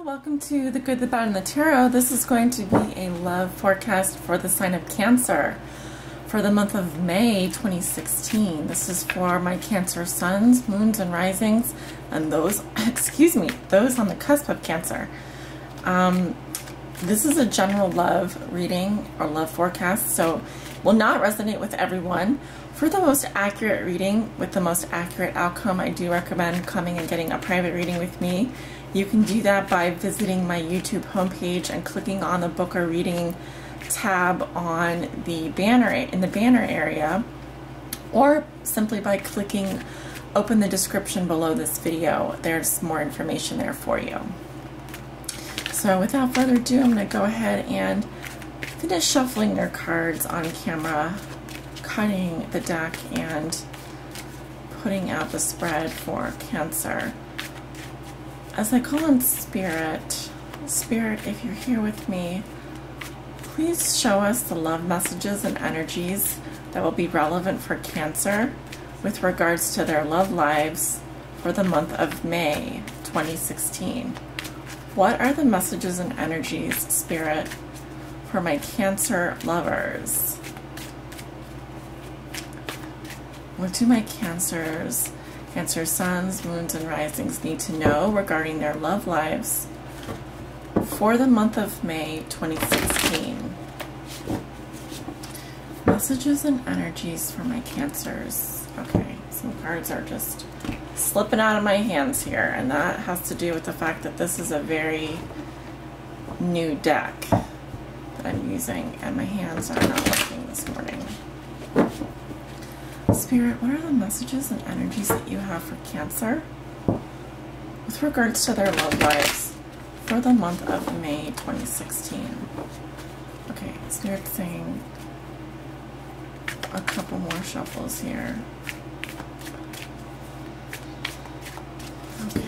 Welcome to The Good, the Bad, and the Tarot. This is going to be a love forecast for the sign of Cancer for the month of May 2016. This is for my Cancer suns, moons, and risings, and those, those on the cusp of Cancer. This is a general love reading or love forecast, so will not resonate with everyone. For the most accurate reading with the most accurate outcome, I do recommend coming and getting a private reading with me. You can do that by visiting my YouTube homepage and clicking on the book or reading tab on the banner in the banner area, or simply by clicking open the description below this video. There's more information there for you. So without further ado, I'm going to go ahead and finish shuffling your cards on camera, cutting the deck and putting out the spread for Cancer. As I call on Spirit, if you're here with me, please show us the love messages and energies that will be relevant for Cancer with regards to their love lives for the month of May 2016. What are the messages and energies, Spirit, for my Cancer lovers? What do my Cancer suns, moons, and risings need to know regarding their love lives for the month of May 2016? Messages and energies for my Cancers. Okay, some cards are just slipping out of my hands here, and that has to do with the fact that this is a very new deck that I'm using, and my hands are not working this morning. Spirit, what are the messages and energies that you have for Cancer with regards to their love lives for the month of May 2016? Okay, Spirit saying a couple more shuffles here. Okay.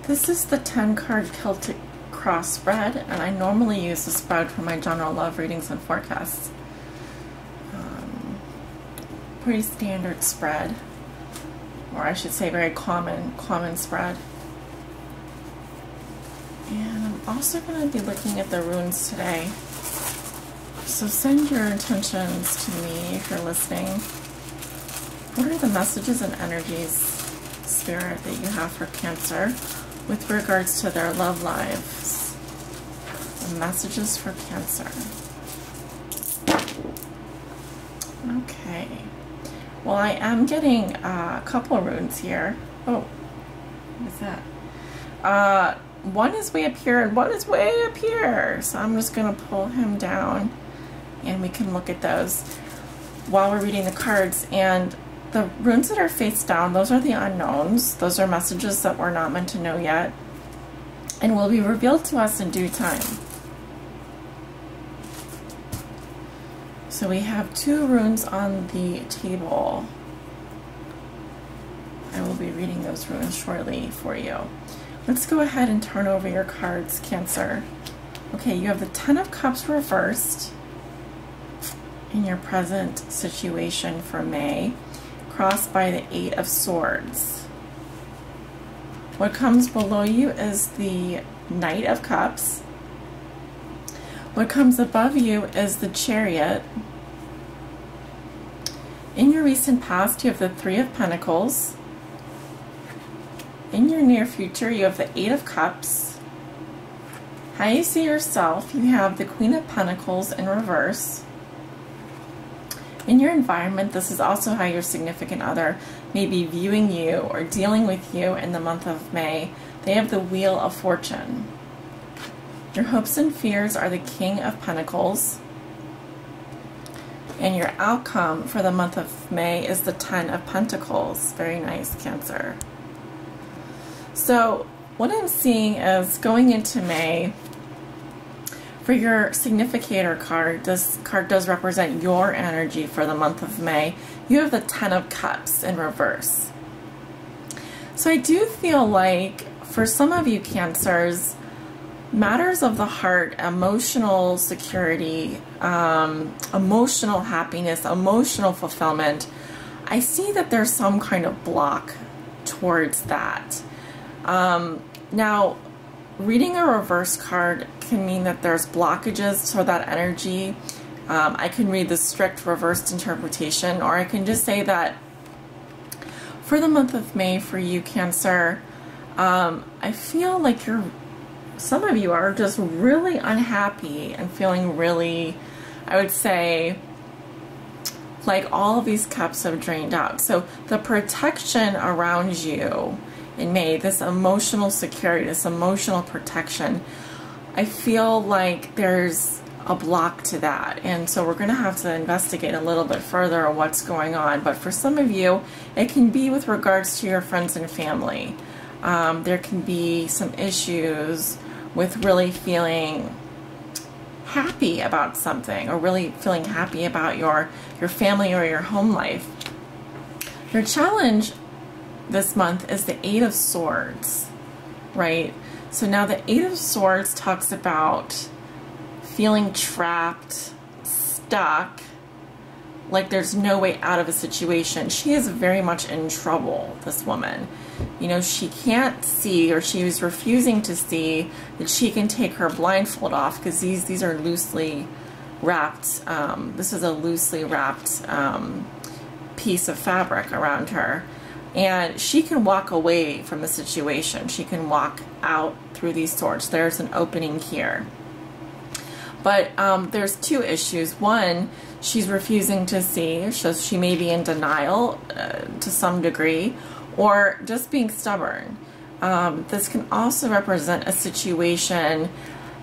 This is the 10-card Celtic Cross spread, and I normally use the spread for my general love readings and forecasts. Pretty standard spread, or I should say very common spread. And I'm also going to be looking at the runes today. So send your intentions to me if you're listening. What are the messages and energies, Spirit, that you have for Cancer with regards to their love lives? The messages for Cancer. Okay. Well, I am getting a couple runes here. Oh, what is that? One is way up here and one is way up here. So I'm just going to pull him down and we can look at those while we're reading the cards. And the runes that are face down, those are the unknowns. Those are messages that we're not meant to know yet and will be revealed to us in due time. So we have two runes on the table. I will be reading those runes shortly for you. Let's go ahead and turn over your cards, Cancer. Okay, you have the 10 of Cups reversed in your present situation for May, crossed by the 8 of Swords. What comes below you is the Knight of Cups. What comes above you is the Chariot. In your recent past, you have the 3 of Pentacles. In your near future, you have the 8 of Cups. How you see yourself, you have the Queen of Pentacles in reverse. In your environment, this is also how your significant other may be viewing you or dealing with you in the month of May. They have the Wheel of Fortune. Your hopes and fears are the King of Pentacles. And your outcome for the month of May is the 10 of Pentacles. Very nice, Cancer. So what I'm seeing is going into May, For your significator card, this card does represent your energy for the month of May. You have the Ten of Cups in reverse. So I do feel like for some of you Cancers, matters of the heart, emotional security, emotional happiness, emotional fulfillment, I see that there's some kind of block towards that. Now, reading a reverse card can mean that there's blockages to that energy. I can read the strict reversed interpretation, or I can just say that for the month of May for you, Cancer, I feel like some of you are just really unhappy and feeling really, I would say, like all of these cups have drained out. So the protection around you in May, this emotional security, this emotional protection, I feel like there's a block to that. And so we're going to have to investigate a little bit further on what's going on. But for some of you, it can be with regards to your friends and family. There can be some issues with really feeling happy about something, or really feeling happy about your family or your home life. Your challenge this month is the Eight of Swords, right? So now the Eight of Swords talks about feeling trapped, stuck, like there's no way out of a situation. She is very much in trouble, this woman. You know, she can't see, or she was refusing to see that she can take her blindfold off, because these are loosely wrapped. This is a loosely wrapped piece of fabric around her. And she can walk away from the situation. She can walk out through these swords. There's an opening here. But there's two issues. One, she's refusing to see, so she may be in denial to some degree, or just being stubborn. This can also represent a situation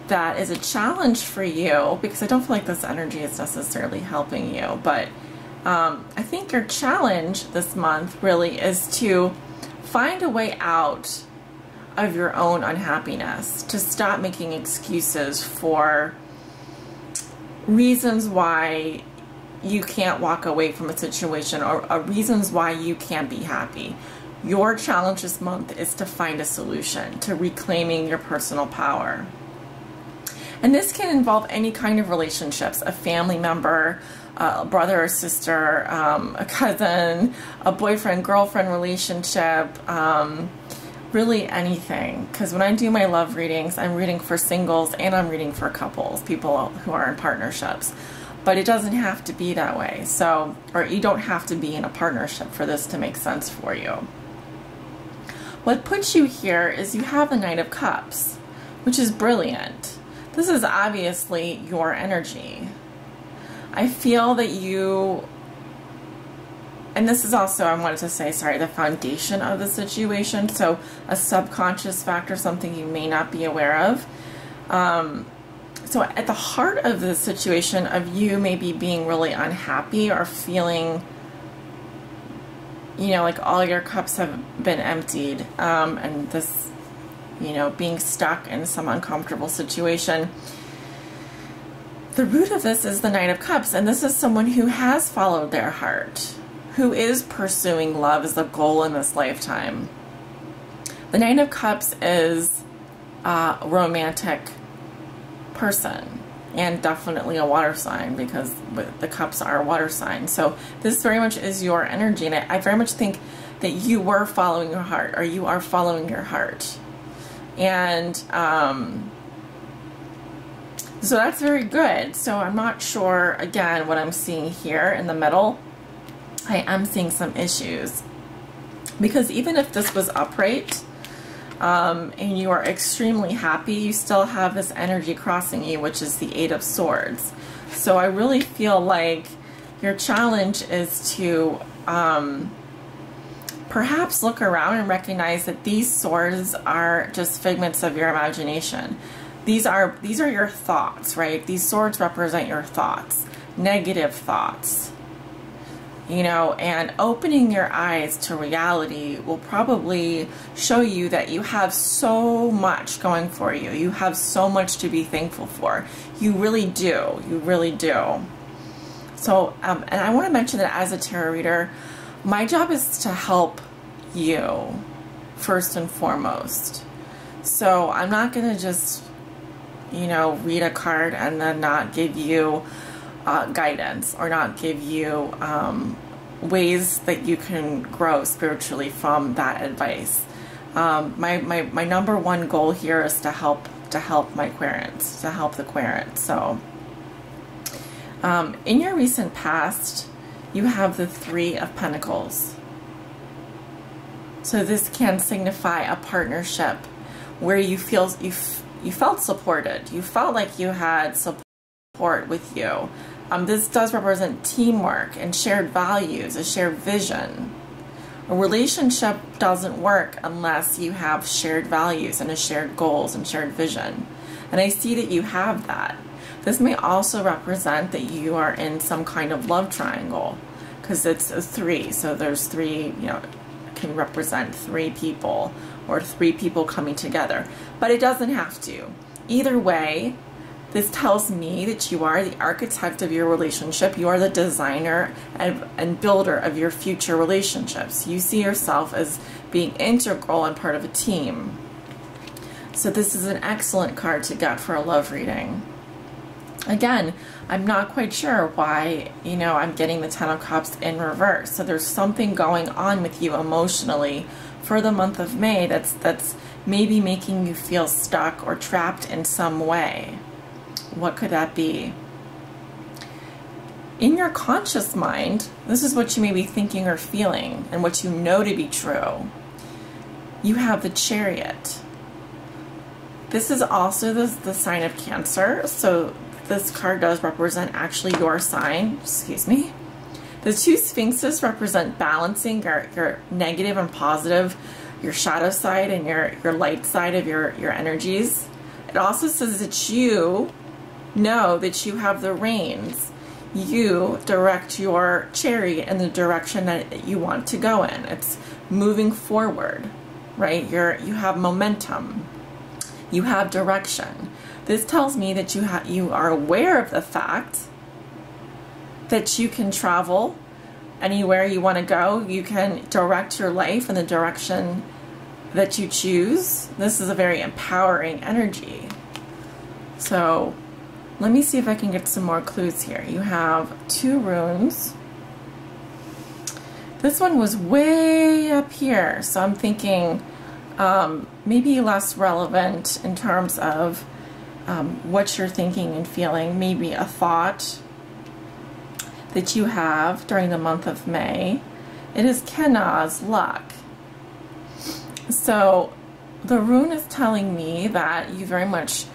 that is a challenge for you, because I don't feel like this energy is necessarily helping you. But I think your challenge this month really is to find a way out of your own unhappiness, to stop making excuses for reasons why you can't walk away from a situation, or reasons why you can't be happy. Your challenge this month is to find a solution to reclaiming your personal power. And this can involve any kind of relationships, a family member, a brother or sister, a cousin, a boyfriend-girlfriend relationship, really anything. Because when I do my love readings, I'm reading for singles and I'm reading for couples, people who are in partnerships. But it doesn't have to be that way. So, or you don't have to be in a partnership for this to make sense for you. What puts you here is you have the Knight of Cups, which is brilliant. This is obviously your energy. I feel that you, and this is also, I wanted to say, sorry, the foundation of the situation. So a subconscious factor, something you may not be aware of. So at the heart of the situation of you maybe being really unhappy or feeling, you know, like all your cups have been emptied, and this, you know, being stuck in some uncomfortable situation. The root of this is the Knight of Cups, and this is someone who has followed their heart, who is pursuing love as a goal in this lifetime. The Knight of Cups is a romantic person, and definitely a water sign, because the cups are a water sign. So this very much is your energy, and I very much think that you were following your heart, or you are following your heart. And so that's very good. So I'm not sure, again, what I'm seeing here in the middle. I am seeing some issues, because even if this was upright, and you are extremely happy, you still have this energy crossing you, which is the Eight of Swords. So I really feel like your challenge is to perhaps look around and recognize that these swords are just figments of your imagination. These are your thoughts, right? These swords represent your thoughts, negative thoughts. you know, and opening your eyes to reality will probably show you that you have so much going for you. You have so much to be thankful for. You really do. You really do. So, and I want to mention that as a tarot reader, my job is to help you first and foremost. So I'm not going to just, you know, read a card and then not give you guidance, or not give you ways that you can grow spiritually from that advice. My number one goal here is to help my querents, to help the querents. So in your recent past, you have the Three of Pentacles. So this can signify a partnership where you felt supported. You felt like you had support with you. This does represent teamwork and shared values, a shared vision. A relationship doesn't work unless you have shared values and a shared goals and shared vision. And I see that you have that. This may also represent that you are in some kind of love triangle, because it's a three. So there's three, you know, can represent three people or three people coming together. But it doesn't have to. Either way, this tells me that you are the architect of your relationship. You are the designer and builder of your future relationships. You see yourself as being integral and part of a team. So this is an excellent card to get for a love reading. Again, I'm not quite sure why, you know, I'm getting the Ten of Cups in reverse. So there's something going on with you emotionally for the month of May that's maybe making you feel stuck or trapped in some way. What could that be? In your conscious mind, this is what you may be thinking or feeling and what you know to be true. You have the Chariot. This is also the sign of Cancer. So this card does represent actually your sign. Excuse me. The two Sphinxes represent balancing your negative and positive, your shadow side and your light side of your energies. It also says that you know that you have the reins. You direct your chariot in the direction that you want to go in. It's moving forward, right? You have momentum. You have direction. This tells me that you are aware of the fact that you can travel anywhere you want to go. You can direct your life in the direction that you choose. This is a very empowering energy. So let me see if I can get some more clues here. You have two runes. This one was way up here, so I'm thinking maybe less relevant in terms of what you're thinking and feeling. Maybe a thought that you have during the month of May. It is Kenna's luck. So the rune is telling me that you very much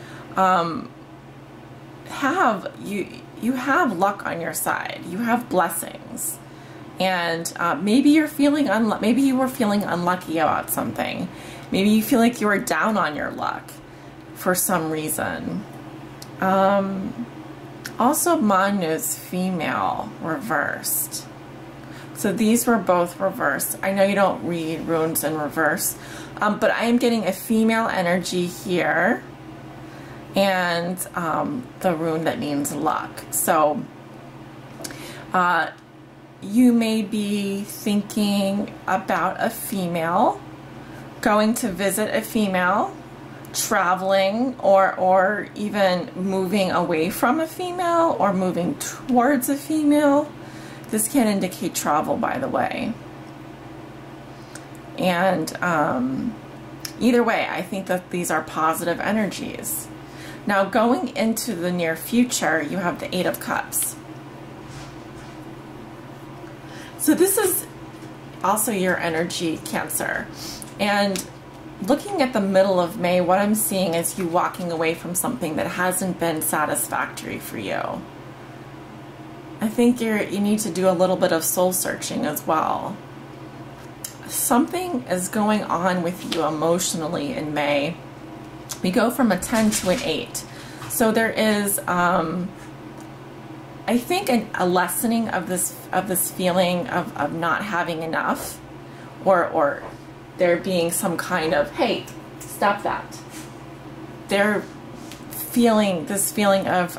you have luck on your side. You have blessings, and maybe you're feeling maybe you were feeling unlucky about something. Maybe you feel like you were down on your luck for some reason. Also, Manu's female reversed. So these were both reversed. I know you don't read runes in reverse, but I am getting a female energy here, and the rune that means luck. So you may be thinking about a female, going to visit a female, traveling, or even moving away from a female or moving towards a female. This can indicate travel, by the way. And either way, I think that these are positive energies. Now, going into the near future, you have the Eight of Cups. So this is also your energy, Cancer. And looking at the middle of May, what I'm seeing is you walking away from something that hasn't been satisfactory for you. I think you need to do a little bit of soul searching as well. Something is going on with you emotionally in May. We go from a 10 to an 8. So there is I think a lessening of this feeling of not having enough, or there being some kind of, hey, stop that. They're feeling this feeling of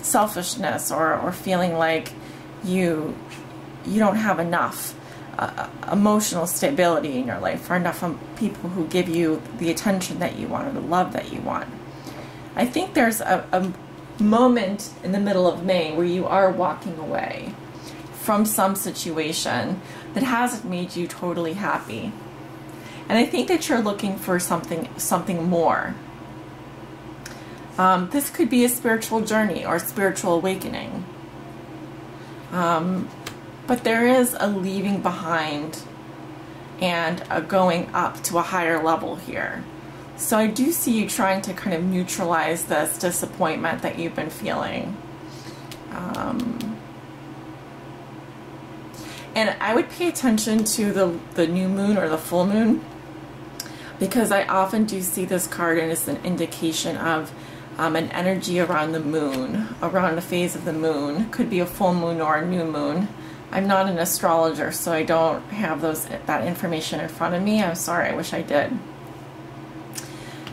selfishness, or feeling like you don't have enough emotional stability in your life, or enough people who give you the attention that you want, or the love that you want. I think there's a moment in the middle of May where you are walking away from some situation that hasn't made you totally happy. And I think that you're looking for something more. This could be a spiritual journey or spiritual awakening. But there is a leaving behind and a going up to a higher level here. So I do see you trying to kind of neutralize this disappointment that you've been feeling. And I would pay attention to the new moon or the full moon, because I often do see this card and it's an indication of an energy around the moon, around the phase of the moon. Could be a full moon or a new moon. I'm not an astrologer, so I don't have that information in front of me. I'm sorry, I wish I did.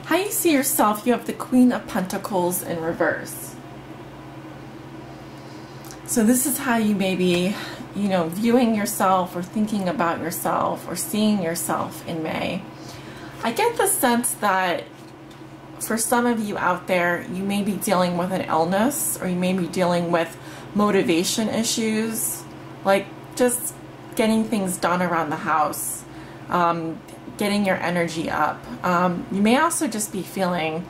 How you see yourself, you have the Queen of Pentacles in reverse. So this is how you may be, viewing yourself or thinking about yourself or seeing yourself in May. I get the sense that for some of you out there, you may be dealing with an illness, or you may be dealing with motivation issues, like just getting things done around the house, getting your energy up. You may also just be feeling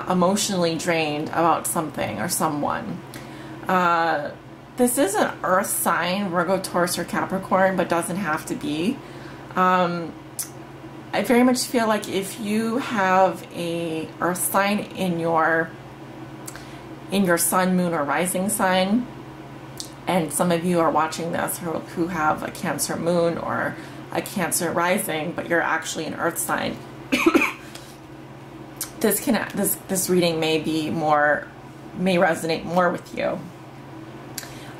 emotionally drained about something or someone. This is an earth sign, Virgo, Taurus, or Capricorn, but doesn't have to be. I very much feel like if you have a earth sign in your sun, moon, or rising sign, and some of you are watching this who have a Cancer moon or a Cancer rising, but you're actually an earth sign, this reading may resonate more with you.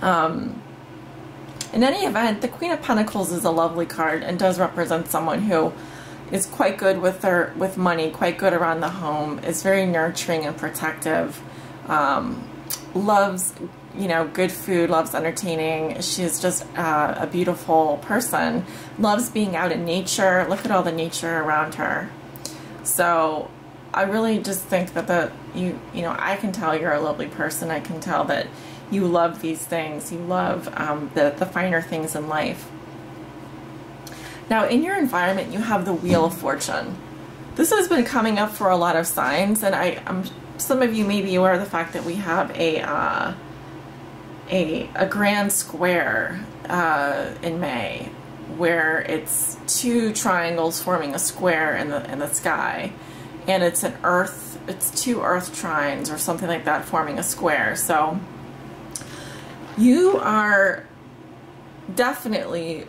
In any event, the Queen of Pentacles is a lovely card and does represent someone who is quite good with money, quite good around the home, is very nurturing and protective, loves, good food, loves entertaining. She's just a beautiful person, loves being out in nature. Look at all the nature around her. So I really just think that I can tell you're a lovely person. I can tell that you love these things. You love the finer things in life. Now, in your environment, you have the Wheel of Fortune. This has been coming up for a lot of signs, and some of you may be aware of the fact that we have a grand square in May, where it's two triangles forming a square in the sky, and it's two earth trines or something like that forming a square. So you are definitely,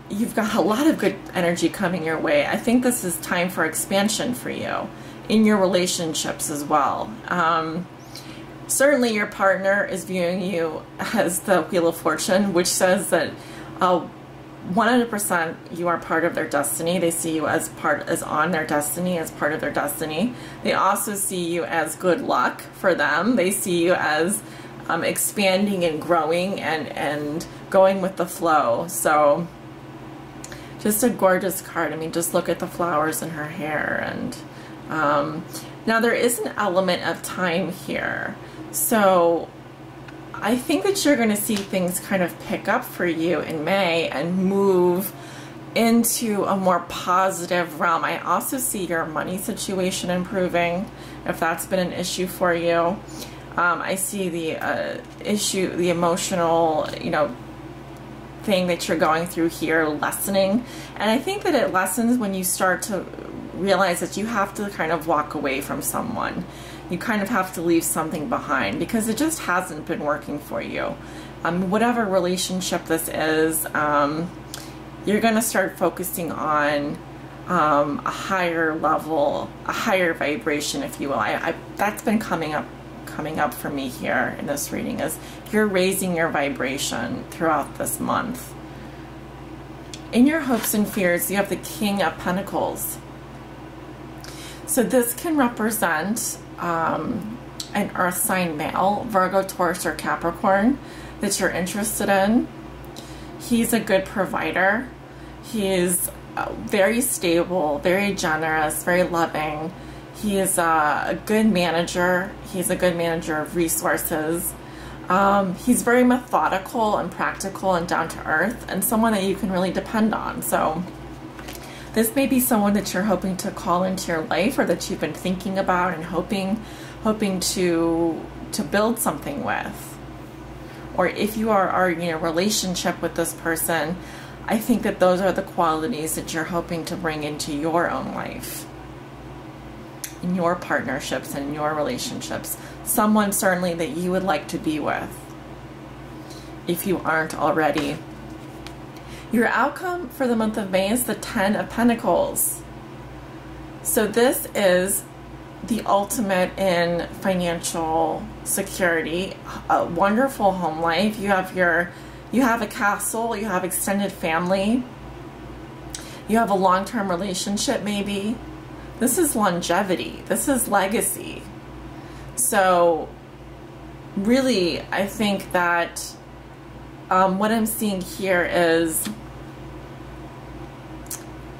you've got a lot of good energy coming your way. I think this is time for expansion for you in your relationships as well. Certainly your partner is viewing you as the Wheel of Fortune, which says that 100% you are part of their destiny. They see you as on their destiny, as part of their destiny. They also see you as good luck for them. They see you as expanding and growing and going with the flow. So just a gorgeous card. I mean, just look at the flowers in her hair. And now there is an element of time here. So I think that you're going to see things kind of pick up for you in May and move into a more positive realm. I also see your money situation improving, if that's been an issue for you. I see the the emotional, thing that you're going through here lessening. And I think that it lessens when you start to realize that you have to kind of walk away from someone. You kind of have to leave something behind because it just hasn't been working for you. Whatever relationship this is, you're going to start focusing on a higher level, a higher vibration, if you will. That's been coming up coming up for me here in this reading is you're raising your vibration throughout this month. In your hopes and fears, you have the King of Pentacles. So this can represent an earth sign male, Virgo, Taurus, or Capricorn, that you're interested in. He's a good provider. He is very stable, very generous, very loving. He is a good manager. He's a good manager of resources. He's very methodical and practical and down to earth, and someone that you can really depend on. So this may be someone that you're hoping to call into your life, or that you've been thinking about and hoping to build something with. Or if you are already in a relationship with this person, I think that those are the qualities that you're hoping to bring into your own life, in your partnerships and in your relationships. Someone certainly that you would like to be with, if you aren't already. Your outcome for the month of May is the Ten of Pentacles. So this is the ultimate in financial security, a wonderful home life. You have a castle, you have extended family, you have a long-term relationship maybe. This is longevity, this is legacy. So really, I think that what I'm seeing here is,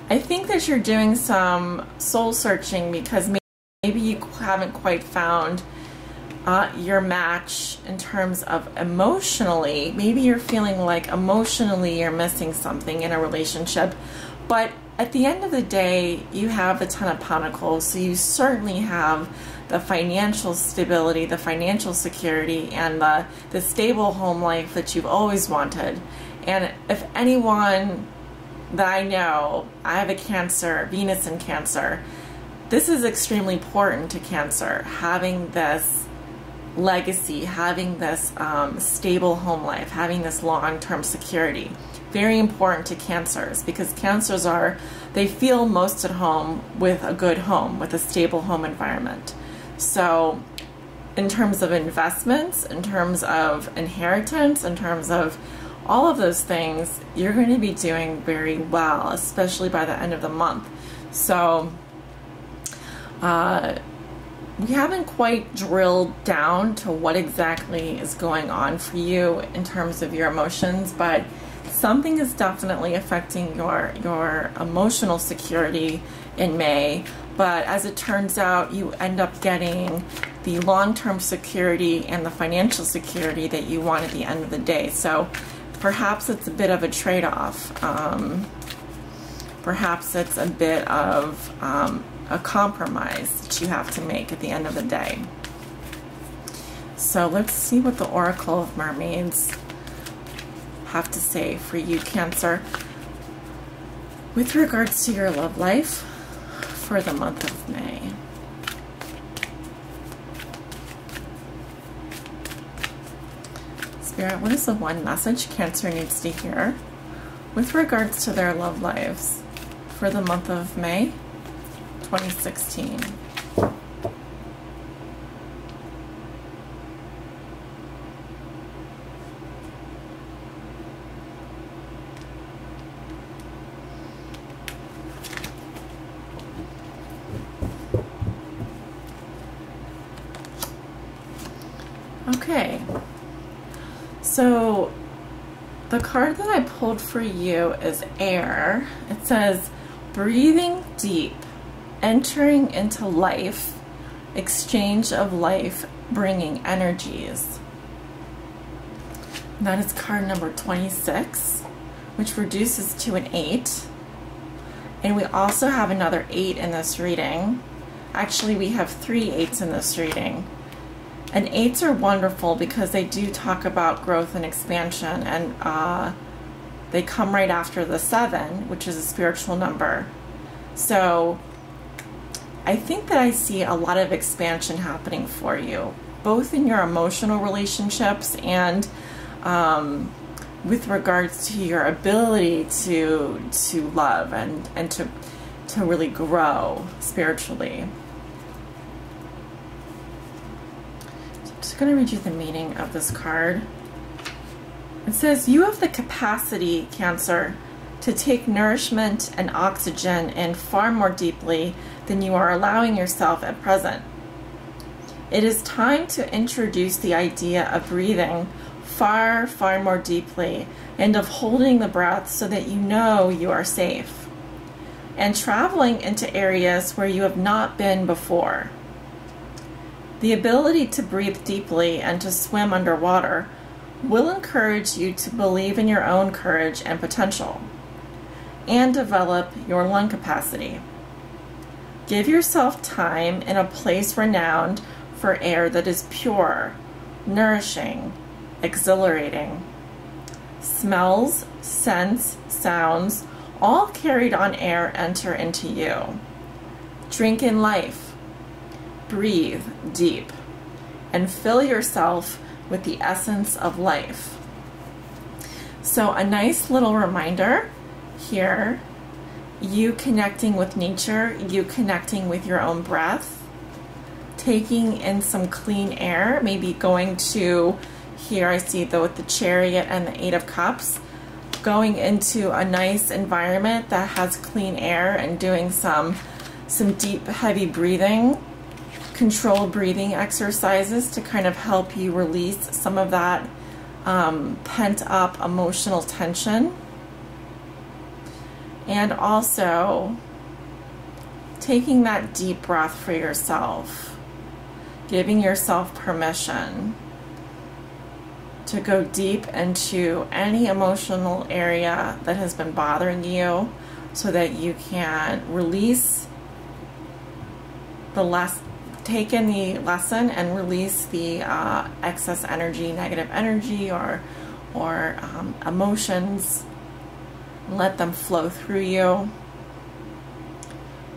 I think that you're doing some soul searching because maybe you haven't quite found your match in terms of emotionally. Maybe you're feeling like emotionally you're missing something in a relationship, but at the end of the day, you have the Ten of Pentacles, so you certainly have the financial stability, the financial security, and the stable home life that you've always wanted. And if anyone that I know, I have a Cancer, Venus in Cancer, this is extremely important to Cancer, having this legacy, having this stable home life, having this long-term security. Very important to Cancers, because Cancers they feel most at home with a good home, with a stable home environment. So in terms of investments, in terms of inheritance, in terms of all of those things, you're going to be doing very well, especially by the end of the month. So we haven't quite drilled down to what exactly is going on for you in terms of your emotions, but something is definitely affecting your emotional security in May. But as it turns out, you end up getting the long-term security and the financial security that you want at the end of the day. So perhaps it's a bit of a trade-off. Perhaps it's a bit of a compromise that you have to make at the end of the day. So let's see what the Oracle of Mermaids have to say for you, Cancer, with regards to your love life for the month of May. Spirit, what is the one message Cancer needs to hear with regards to their love lives for the month of May 2016? Okay, so the card that I pulled for you is Air. It says, breathing deep, entering into life, exchange of life, bringing energies. And that is card number 26, which reduces to an 8. And we also have another 8 in this reading. Actually, we have 3 8s in this reading. And 8s are wonderful because they do talk about growth and expansion, and they come right after the 7, which is a spiritual number. So I think that I see a lot of expansion happening for you, both in your emotional relationships and with regards to your ability to love and to really grow spiritually. just going to read you the meaning of this card. It says, you have the capacity, Cancer, to take nourishment and oxygen in far more deeply than you are allowing yourself at present. It is time to introduce the idea of breathing far, far more deeply and of holding the breath so that you know you are safe, and traveling into areas where you have not been before. The ability to breathe deeply and to swim underwater will encourage you to believe in your own courage and potential, and develop your lung capacity. Give yourself time in a place renowned for air that is pure, nourishing, exhilarating. Smells, scents, sounds, all carried on air enter into you. Drink in life, breathe deep, and fill yourself with the essence of life. So a nice little reminder here, you connecting with nature, you connecting with your own breath, taking in some clean air, maybe going to, here I see though with the Chariot and the Eight of Cups, going into a nice environment that has clean air and doing some deep, heavy breathing, controlled breathing exercises to kind of help you release some of that pent up emotional tension. And also taking that deep breath for yourself, giving yourself permission to go deep into any emotional area that has been bothering you so that you can release take in the lesson and release the excess energy, negative energy, or emotions. Let them flow through you.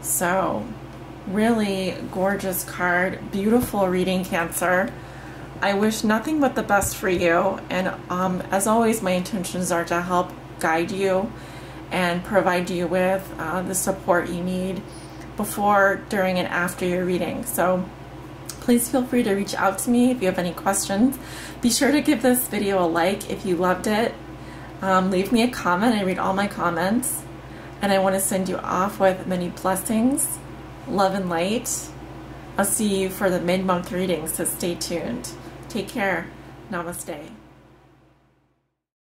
So, really gorgeous card, beautiful reading, Cancer. I wish nothing but the best for you, and as always, my intentions are to help guide you and provide you with the support you need before, during, and after your reading. So please feel free to reach out to me if you have any questions. Be sure to give this video a like if you loved it. Leave me a comment. I read all my comments, and I want to send you off with many blessings, love, and light. I'll see you for the mid-month readings, so stay tuned. Take care. Namaste.